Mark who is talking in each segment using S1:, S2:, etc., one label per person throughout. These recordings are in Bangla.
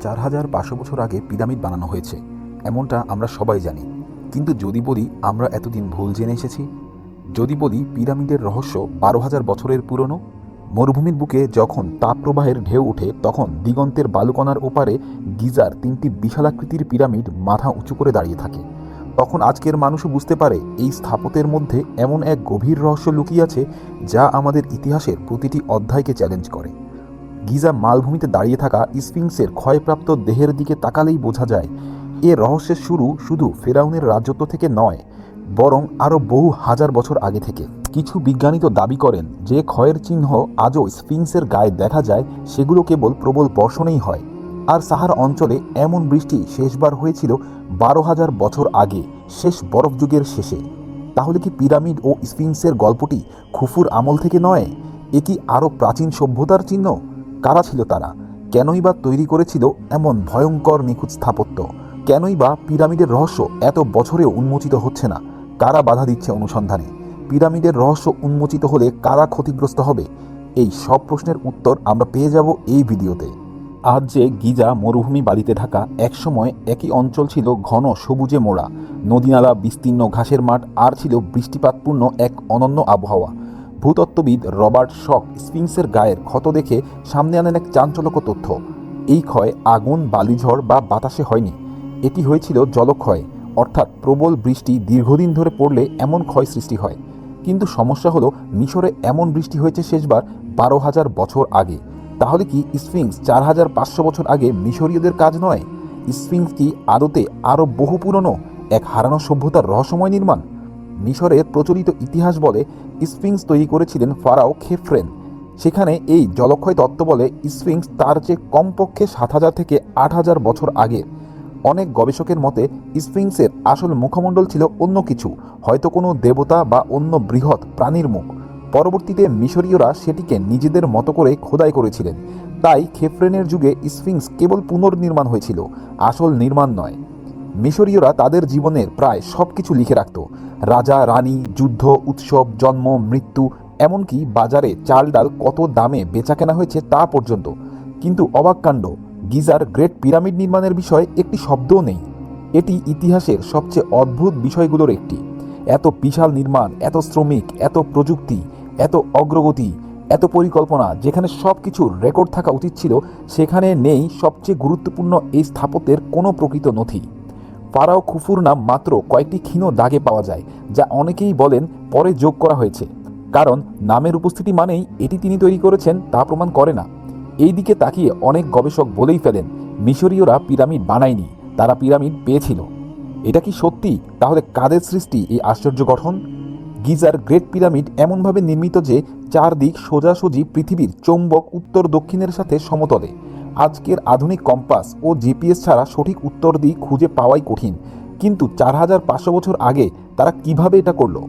S1: 4500 বছর আগে পিরামিড বানানো হয়েছে, এমনটা আমরা সবাই জানি। কিন্তু যদি বলি আমরা এতদিন ভুল জেনে এসেছি, যদি বলি পিরামিডের রহস্য 12,000 বছরের পুরনো, মরুভূমির বুকে যখন তাপপ্রবাহের ঢেউ ওঠে তখন দিগন্তের বালুকণার ওপারে গিজার 3টি বিশালাকৃতির পিরামিড মাথা উঁচু করে দাঁড়িয়ে থাকে, তখন আজকের মানুষও বুঝতে পারে এই স্থাপত্যের মধ্যে এমন এক গভীর রহস্য লুকিয়ে আছে যা আমাদের ইতিহাসের প্রতিটি অধ্যায়কে চ্যালেঞ্জ করে। গিজা মালভূমিতে দাঁড়িয়ে থাকা স্ফিংসের ক্ষয়প্রাপ্ত দেহের দিকে তাকালেই বোঝা যায় এ রহস্যের শুরু শুধু ফেরাউনের রাজত্ব থেকে নয়, বরং আরও বহু হাজার বছর আগে থেকে। কিছু বিজ্ঞানী তো দাবি করেন যে ক্ষয়ের চিহ্ন আজও স্ফিংসের গায়ে দেখা যায়, সেগুলো কেবল প্রবল বর্ষণেই হয়। আর সাহারা অঞ্চলে এমন বৃষ্টি শেষবার হয়েছিল 12,000 বছর আগে, শেষ বরফ যুগের শেষে। তাহলে কি পিরামিড ও স্ফিংসের গল্পটি খুফুর আমল থেকে নয়? এ কি আরও প্রাচীন সভ্যতার চিহ্ন? কারা ছিল তারা? কেনই বা তৈরি করেছিল এমন ভয়ঙ্কর নিখুঁত স্থাপত্য? কেনই বা পিরামিডের রহস্য এত বছরেও উন্মোচিত হচ্ছে না? কারা বাধা দিচ্ছে অনুসন্ধানে? পিরামিডের রহস্য উন্মোচিত হলে কারা ক্ষতিগ্রস্ত হবে? এই সব প্রশ্নের উত্তর আমরা পেয়ে যাব এই ভিডিওতে। আজ যে গিজা মরুভূমি বালিতে ঢাকা, একসময় একই অঞ্চল ছিল ঘন সবুজে মোড়া, নদীনালা, বিস্তীর্ণ ঘাসের মাঠ, আর ছিল বৃষ্টিপাতপূর্ণ এক অনন্য আবহাওয়া। ভূতত্ত্ববিদ রবার্ট শক স্ফিংসের গায়ের ক্ষত দেখে সামনে আনেন এক চাঞ্চল্যকর তথ্য। এই ক্ষয় আগুন, বালিঝড় বা বাতাসে হয়নি, এটি হয়েছিল জলক্ষয়, অর্থাৎ প্রবল বৃষ্টি দীর্ঘদিন ধরে পড়লে এমন ক্ষয় সৃষ্টি হয়। কিন্তু সমস্যা হলো মিশরে এমন বৃষ্টি হয়েছে শেষবার 12,000 বছর আগে। তাহলে কি স্ফিংস 4,500 বছর আগে মিশরীয়দের কাজ নয়? স্ফিংস কি আদতে আরও বহু পুরনো এক হারানো সভ্যতার রহস্যময় নির্মাণ? মিশরের প্রচলিত ইতিহাস বলে স্ফিংস তৈরি করেছিলেন ফারাও খেফ্রেন। সেখানে এই জলক্ষয় তত্ত্ব বলে স্ফিংস তার চেয়ে কমপক্ষে 7,000 থেকে 8,000 বছর আগে। অনেক গবেষকের মতে স্ফিংসের আসল মুখমণ্ডল ছিল অন্য কিছু, হয়তো কোনো দেবতা বা অন্য বৃহৎ প্রাণীর মুখ। পরবর্তীতে মিশরীয়রা সেটিকে নিজেদের মতো করে খোদাই করেছিলেন। তাই খেফ্রেনের যুগে স্ফিংস কেবল পুনর্নির্মাণ হয়েছিল, আসল নির্মাণ নয়। মিশরীয়রা তাদের জীবনের প্রায় সব কিছু লিখে রাখত, রাজা, রানী, যুদ্ধ, উৎসব, জন্ম, মৃত্যু, এমনকি বাজারে চাল ডাল কত দামে বেচাকেনা হয়েছে তা পর্যন্ত। কিন্তু অবাক কাণ্ড, গিজার গ্রেট পিরামিড নির্মাণের বিষয়ে একটি শব্দও নেই। এটি ইতিহাসের সবচেয়ে অদ্ভুত বিষয়গুলোর একটি। এত বিশাল নির্মাণ, এত শ্রমিক, এত প্রযুক্তি, এত অগ্রগতি, এত পরিকল্পনা, যেখানে সব কিছুর রেকর্ড থাকা উচিত ছিল, সেখানে নেই সবচেয়ে গুরুত্বপূর্ণ এই স্থাপত্যের কোনো প্রকৃত নথি। ফারাও খুফুর নাম মাত্র কয়েকটি ক্ষীণ দাগে পাওয়া যায়, যা অনেকেই বলেন পরে যোগ করা হয়েছে, কারণ নামের উপস্থিতি মানেই এটি তিনি তৈরি করেছেন তা প্রমাণ করে না। এই দিকে তাকিয়ে অনেক গবেষক বলেই ফেলেন মিশরীয়রা পিরামিড বানায়নি, তারা পিরামিড পেয়েছিল। এটা কি সত্যি? তাহলে কাদের সৃষ্টি এই আশ্চর্য গঠন? গিজার গ্রেট পিরামিড এমনভাবে নির্মিত যে চারদিক সোজাসুজি পৃথিবীর চৌম্বক উত্তর দক্ষিণের সাথে সমতলে। আজকের আধুনিক কম্পাস ও জিপিএস ছাড়া সঠিক উত্তর দিক খুঁজে পাওয়াই কঠিন। কিন্তু 4,500 বছর আগে তারা কিভাবে এটা করলো?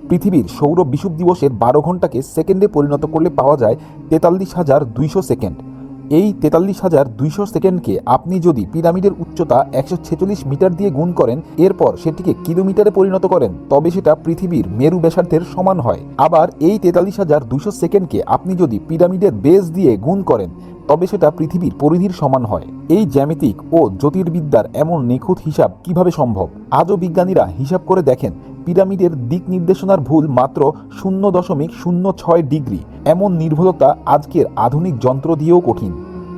S1: পৃথিবীর সৌর বিষুব দিবসের 12 ঘন্টাকে সেকেন্ডে পরিণত করলে পাওয়া যায় 43,200 সেকেন্ড। এই 43,200 সেকেন্ডকে আপনি যদি পিরামিডের উচ্চতা 146 মিটার দিয়ে গুণ করেন, এরপর সেটিকে কিলোমিটারে পরিণত করেন, তবে সেটা পৃথিবীর মেরু ব্যাসার্ধের সমান হয়। আবার এই 43,200 সেকেন্ডকে আপনি যদি পিরামিডের বেস দিয়ে গুণ করেন, তবে সেটা পৃথিবীর পরিধির সমান হয়। এই জ্যামিতিক ও জ্যোতির্বিদ্যার এমন নিখুঁত হিসাব কিভাবে সম্ভব? আজও বিজ্ঞানীরা হিসাব করে দেখেন পিরামিডের দিক নির্দেশনার ভুল মাত্র 0.06 ডিগ্রি। এমন নির্ভুলতা আজকের আধুনিক যন্ত্র দিয়েও কঠিন।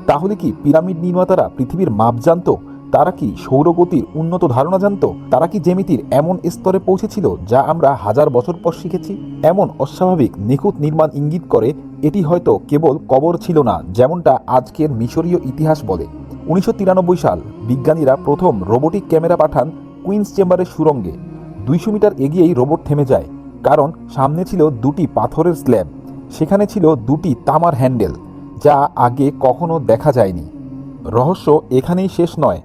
S1: তাহলে কি পিরামিড নির্মাতারা পৃথিবীর মাপ জানত? তারা কি সৌরগতির উন্নত ধারণা জানত? তারা কি জ্যামিতির এমন স্তরে পৌঁছেছিল যা আমরা হাজার বছর পর শিখেছি? এমন অস্বাভাবিক নিখুঁত নির্মাণ ইঙ্গিত করে এটি হয়তো কেবল কবর ছিল না, যেমনটা আজকের মিশরীয় ইতিহাস বলে। 1993 সাল বিজ্ঞানীরা প্রথম রোবোটিক ক্যামেরা পাঠান কুইন্স চেম্বারের সুড়ঙ্গে। 200 মিটার এগিয়েই রোবট থেমে যায়, কারণ সামনে ছিল দুটি পাথরের স্ল্যাব, সেখানে ছিল দুটি তামার হ্যান্ডেল, যা আগে কখনো দেখা যায়নি। রহস্য এখানেই শেষ নয়।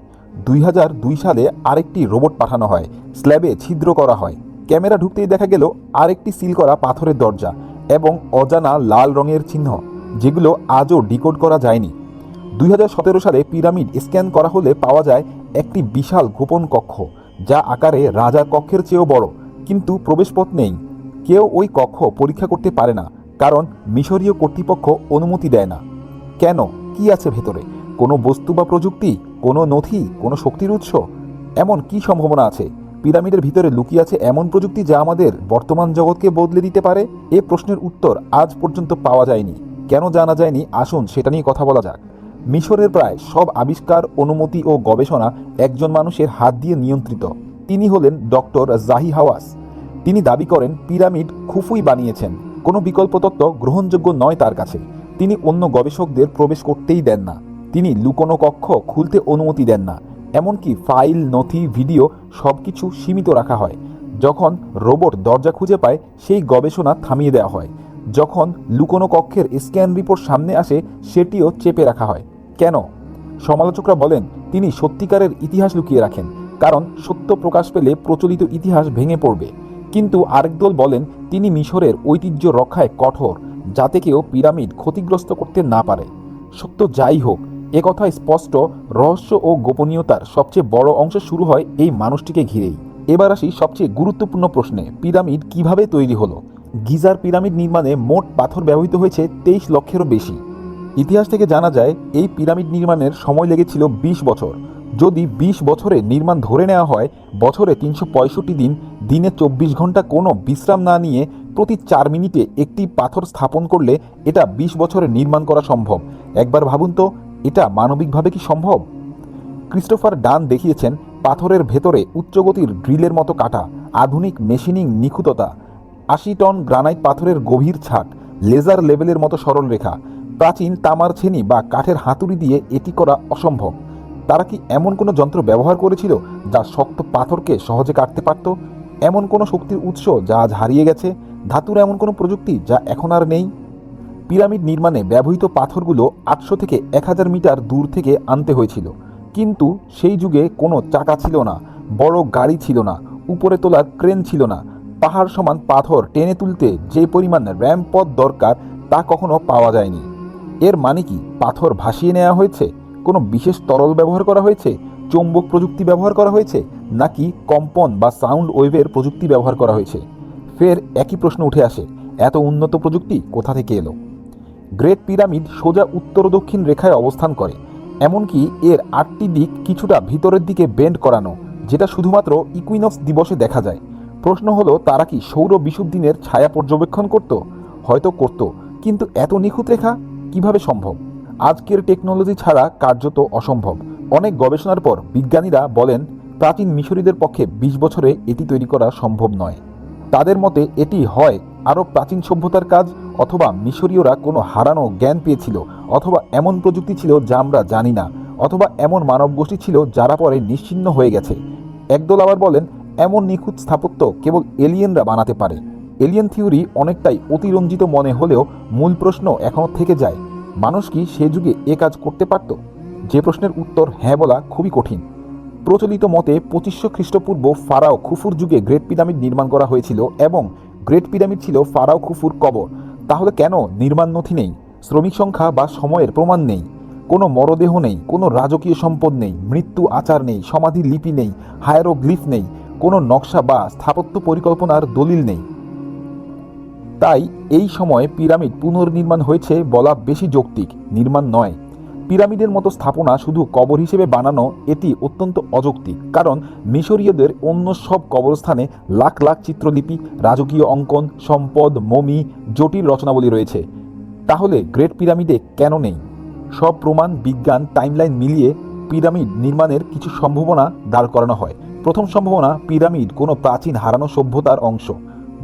S1: 2002 সালে আরেকটি রোবট পাঠানো হয়, স্ল্যাবে ছিদ্র করা হয়। ক্যামেরা ঢুকতেই দেখা গেল আরেকটি সিল করা পাথরের দরজা এবং অজানা লাল রঙের চিহ্ন, যেগুলো আজও ডিকোড করা যায়নি। 2017 সালে পিরামিড স্ক্যান করা হলে পাওয়া যায় একটি বিশাল গোপন কক্ষ, যা আকারে রাজার কক্ষের চেয়েও বড়, কিন্তু প্রবেশপথ নেই। কেউ ওই কক্ষ পরীক্ষা করতে পারে না, কারণ মিশরীয় কর্তৃপক্ষ অনুমতি দেয় না। কেন? কি আছে ভেতরে? কোনো বস্তু বা প্রযুক্তি, কোনো নথি, কোনো শক্তির উৎস? এমন কি সম্ভাবনা আছে পিরামিডের ভিতরে লুকিয়ে আছে এমন প্রযুক্তি যা আমাদের বর্তমান জগৎকে বদলে দিতে পারে? এ প্রশ্নের উত্তর আজ পর্যন্ত পাওয়া যায়নি। কেন জানা যায়নি, আসুন সেটা নিয়ে কথা বলা যাক। মিশরের প্রায় সব আবিষ্কার, অনুমতি ও গবেষণা একজন মানুষের হাত দিয়ে নিয়ন্ত্রিত। তিনি হলেন ডক্টর জাহি হাওয়াস। তিনি দাবি করেন পিরামিড খুফুই বানিয়েছেন। কোনো বিকল্প তত্ত্ব গ্রহণযোগ্য নয় তার কাছে। তিনি অন্য গবেষকদের প্রবেশ করতেই দেন না। তিনি লুকোনো কক্ষ খুলতে অনুমতি দেন না। এমনকি ফাইল, নথি, ভিডিও সবকিছু সীমিত রাখা হয়। যখন রোবট দরজা খুঁজে পায়, সেই গবেষণা থামিয়ে দেওয়া হয়। যখন লুকোনো কক্ষের স্ক্যান রিপোর্ট সামনে আসে, সেটিও চেপে রাখা হয়। কেন? সমালোচকরা বলেন তিনি সত্যিকারের ইতিহাস লুকিয়ে রাখেন, কারণ সত্য প্রকাশ পেলে প্রচলিত ইতিহাস ভেঙে পড়বে। কিন্তু আরেক দল বলেন তিনি মিশরের ঐতিহ্য রক্ষায় কঠোর, যাতে কেউ পিরামিড ক্ষতিগ্রস্ত করতে না পারে। সত্য যাই হোক, একথায় স্পষ্ট, রহস্য ও গোপনীয়তার সবচেয়ে বড় অংশ শুরু হয় এই মানুষটিকে ঘিরেই। এবার আসি সবচেয়ে গুরুত্বপূর্ণ প্রশ্নে, পিরামিড কিভাবে তৈরি হলো? গিজার পিরামিড নির্মাণে মোট পাথর ব্যবহৃত হয়েছে 23 লক্ষেরও বেশি। ইতিহাস থেকে জানা যায় এই পিরামিড নির্মাণের সময় লেগেছিল 20 বছর। যদি 20 বছরে নির্মাণ ধরে নেওয়া হয়, বছরে 365 দিন, দিনে 24 ঘন্টা কোনো বিশ্রাম না নিয়ে প্রতি 4 মিনিটে একটি পাথর স্থাপন করলে এটা 20 বছরে নির্মাণ করা সম্ভব। একবার ভাবুন তো, এটা মানবিকভাবে কি সম্ভব? ক্রিস্টোফার ডান দেখিয়েছেন পাথরের ভেতরে উচ্চগতির ড্রিলের মতো কাটা, আধুনিক মেশিনিং নিখুঁততা, 80 টন গ্রানাইট পাথরের গভীর ছাট, লেজার লেভেলের মতো সরল রেখা। প্রাচীন তামার ছেনি বা কাঠের হাতুড়ি দিয়ে এটি করা অসম্ভব। তারা কি এমন কোনো যন্ত্র ব্যবহার করেছিল যা শক্ত পাথরকে সহজে কাটতে পারত? এমন কোনো শক্তির উৎস যা আজ হারিয়ে গেছে? ধাতুর এমন কোনো প্রযুক্তি যা এখন আর নেই? পিরামিড নির্মাণে ব্যবহৃত পাথরগুলো 800 থেকে 1000 মিটার দূর থেকে আনতে হয়েছিল। কিন্তু সেই যুগে কোনো চাকা ছিল না, বড় গাড়ি ছিল না, উপরে তোলার ক্রেন ছিল না। পাহাড় সমান পাথর টেনে তুলতে যে পরিমাণ র্যাম্প পথ দরকার তা কখনো পাওয়া যায়নি। এর মানে কি পাথর ভাসিয়ে নেওয়া হয়েছে? কোনো বিশেষ তরল ব্যবহার করা হয়েছে? চৌম্বক প্রযুক্তি ব্যবহার করা হয়েছে? নাকি কম্পন বা সাউন্ড ওয়েভের প্রযুক্তি ব্যবহার করা হয়েছে? ফের একই প্রশ্ন উঠে আসে, এত উন্নত প্রযুক্তি কোথা থেকে এলো? গ্রেট পিরামিড সোজা উত্তর দক্ষিণ রেখায় অবস্থান করে। এমনকি এর 8টি দিক কিছুটা ভিতরের দিকে বেন্ড করানো, যেটা শুধুমাত্র ইকুইনক্স দিবসে দেখা যায়। প্রশ্ন হলো, তারা কি সৌর বিষুবদিনের ছায়া পর্যবেক্ষণ করত? হয়তো করত, কিন্তু এত নিখুঁত রেখা কিভাবে সম্ভব? আজকের টেকনোলজি ছাড়া কার্যত অসম্ভব। অনেক গবেষণার পর বিজ্ঞানীরা বলেন প্রাচীন মিশরীদের পক্ষে 20 বছরে এটি তৈরি করা সম্ভব নয়। তাদের মতে এটি হয় আরও প্রাচীন সভ্যতার কাজ, অথবা মিশরীয়রা কোনো হারানো জ্ঞান পেয়েছিল, অথবা এমন প্রযুক্তি ছিল যা আমরা জানি না, অথবা এমন মানব গোষ্ঠী ছিল যারা পরে নিশ্চিহ্ন হয়ে গেছে। একদল আবার বলেন এমন নিখুঁত স্থাপত্য কেবল এলিয়েনরা বানাতে পারে। এলিয়েন থিওরি অনেকটাই অতিরঞ্জিত মনে হলেও মূল প্রশ্ন এখনও থেকে যায়, মানুষ কি সে যুগে এ কাজ করতে পারত? যে প্রশ্নের উত্তর হ্যাঁ বলা খুবই কঠিন। প্রচলিত মতে 2500 খ্রিস্টপূর্ব ফারাও খুফুর যুগে গ্রেট পিরামিড নির্মাণ করা হয়েছিল এবং গ্রেট পিরামিড ছিল ফারাও খুফুর কবর। তাহলে কেন নির্মাণ নথি নেই, শ্রমিক সংখ্যা বা সময়ের প্রমাণ নেই, কোনো মরদেহ নেই, কোনো রাজকীয় সম্পদ নেই, মৃত্যু আচার নেই, সমাধি লিপি নেই, হায়ারোগ্লিফ নেই, কোনো নকশা বা স্থাপত্য পরিকল্পনার দলিল নেই? তাই এই সময়ে পিরামিড পুনর্নির্মাণ হয়েছে বলা বেশি যৌক্তিক, নির্মাণ নয়। পিরামিডের মতো স্থাপনা শুধু কবর হিসেবে বানানো এটি অত্যন্ত অযৌক্তিক, কারণ মিশরীয়দের অন্য সব কবরস্থানে লাখ লাখ চিত্রলিপি, রাজকীয় অঙ্কন, সম্পদ, মমি, জটিল রচনাবলী রয়েছে। তাহলে গ্রেট পিরামিডে কেন নেই? সব প্রমাণ, বিজ্ঞান, টাইমলাইন মিলিয়ে পিরামিড নির্মাণের কিছু সম্ভাবনা দাঁড় করানো হয়। প্রথম সম্ভাবনা, পিরামিড কোনো প্রাচীন হারানো সভ্যতার অংশ।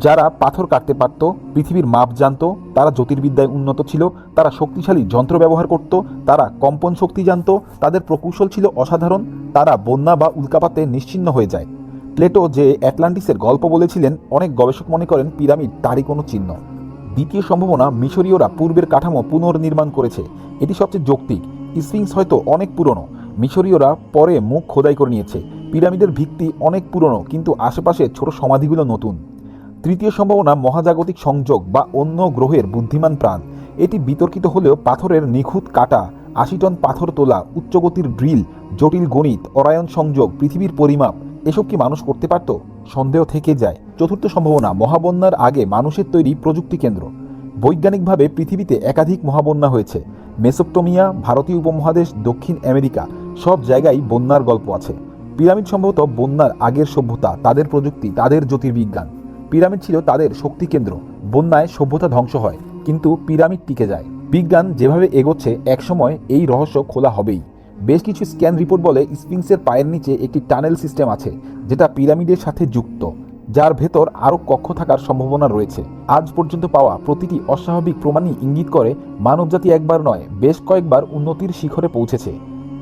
S1: যারা পাথর কাটতে পারত, পৃথিবীর মাপ জানত, তারা জ্যোতির্বিদ্যায় উন্নত ছিল, তারা শক্তিশালী যন্ত্র ব্যবহার করত, তারা কম্পন শক্তি জানত, তাদের প্রকৌশল ছিল অসাধারণ, তারা বন্যা বা উল্কাপাতে নিশ্চিহ্ন হয়ে যায়। প্লেটো যে অ্যাটলান্টিসের গল্প বলেছিলেন, অনেক গবেষক মনে করেন পিরামিড তারই কোনো চিহ্ন। দ্বিতীয় সম্ভাবনা, মিশরীয়রা পূর্বের কাঠামো পুনর্নির্মাণ করেছে। এটি সবচেয়ে যৌক্তিক। স্ফিংস হয়তো অনেক পুরনো, মিশরীয়রা পরে মুখ খোদাই করে নিয়েছে। পিরামিডের ভিত্তি অনেক পুরনো, কিন্তু আশেপাশে ছোট সমাধিগুলো নতুন। তৃতীয় সম্ভাবনা, মহাজাগতিক সংযোগ বা অন্য গ্রহের বুদ্ধিমান প্রাণ। এটি বিতর্কিত হলেও পাথরের নিখুঁত কাটা, 80 টন পাথর তোলা, উচ্চগতির ড্রিল, জটিল গণিত, অরায়ন সংযোগ, পৃথিবীর পরিমাপ, এসব কি মানুষ করতে পারত? সন্দেহ থেকে যায়। চতুর্থ সম্ভাবনা, মহাবন্যার আগে মানুষের তৈরি প্রযুক্তি কেন্দ্র। বৈজ্ঞানিকভাবে পৃথিবীতে একাধিক মহাবন্যা হয়েছে, মেসোপটেমিয়া, ভারতীয় উপমহাদেশ, দক্ষিণ আমেরিকা সব জায়গায় বন্যার গল্প আছে। পিরামিড সম্ভবত বন্যার আগের সভ্যতা, তাদের প্রযুক্তি, তাদের জ্যোতির্বিজ্ঞান। পিরামিড ছিল তাদের শক্তি কেন্দ্র। বন্যায় সভ্যতা ধ্বংস হয়, কিন্তু পিরামিড টিকে যায়। বিজ্ঞান যেভাবে এগোচ্ছে, একসময় এই রহস্য খোলা হবেই। বেশ কিছু স্ক্যান রিপোর্ট বলে স্ফিংসের পায়ের নিচে একটি টানেল সিস্টেম আছে, যেটা পিরামিডের সাথে যুক্ত, যার ভেতর আরও কক্ষ থাকার সম্ভাবনা রয়েছে। আজ পর্যন্ত পাওয়া প্রতিটি অস্বাভাবিক প্রমাণই ইঙ্গিত করে মানবজাতি একবার নয়, বেশ কয়েকবার উন্নতির শিখরে পৌঁছেছে।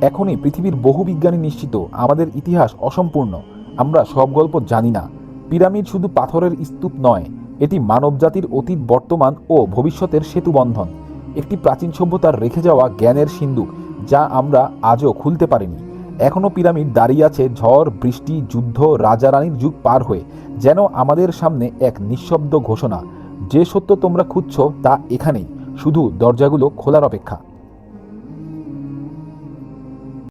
S1: এখনই পৃথিবীর বহু বিজ্ঞানী নিশ্চিত আমাদের ইতিহাস অসম্পূর্ণ, আমরা সব গল্প জানি না। পিরামিড শুধু পাথরের স্তূপ নয়, এটি মানবজাতির অতীত, বর্তমান ও ভবিষ্যতের সেতুবন্ধন। একটি প্রাচীন সভ্যতার রেখে যাওয়া জ্ঞানের সিন্ধুক, যা আমরা আজও খুলতে পারিনি। এখনও পিরামিড দাঁড়িয়ে আছে ঝড়, বৃষ্টি, যুদ্ধ, রাজারানীর যুগ পার হয়ে, যেন আমাদের সামনে এক নিঃশব্দ ঘোষণা, যে সত্য তোমরা খুঁজছ তা এখানেই, শুধু দরজাগুলো খোলার অপেক্ষা।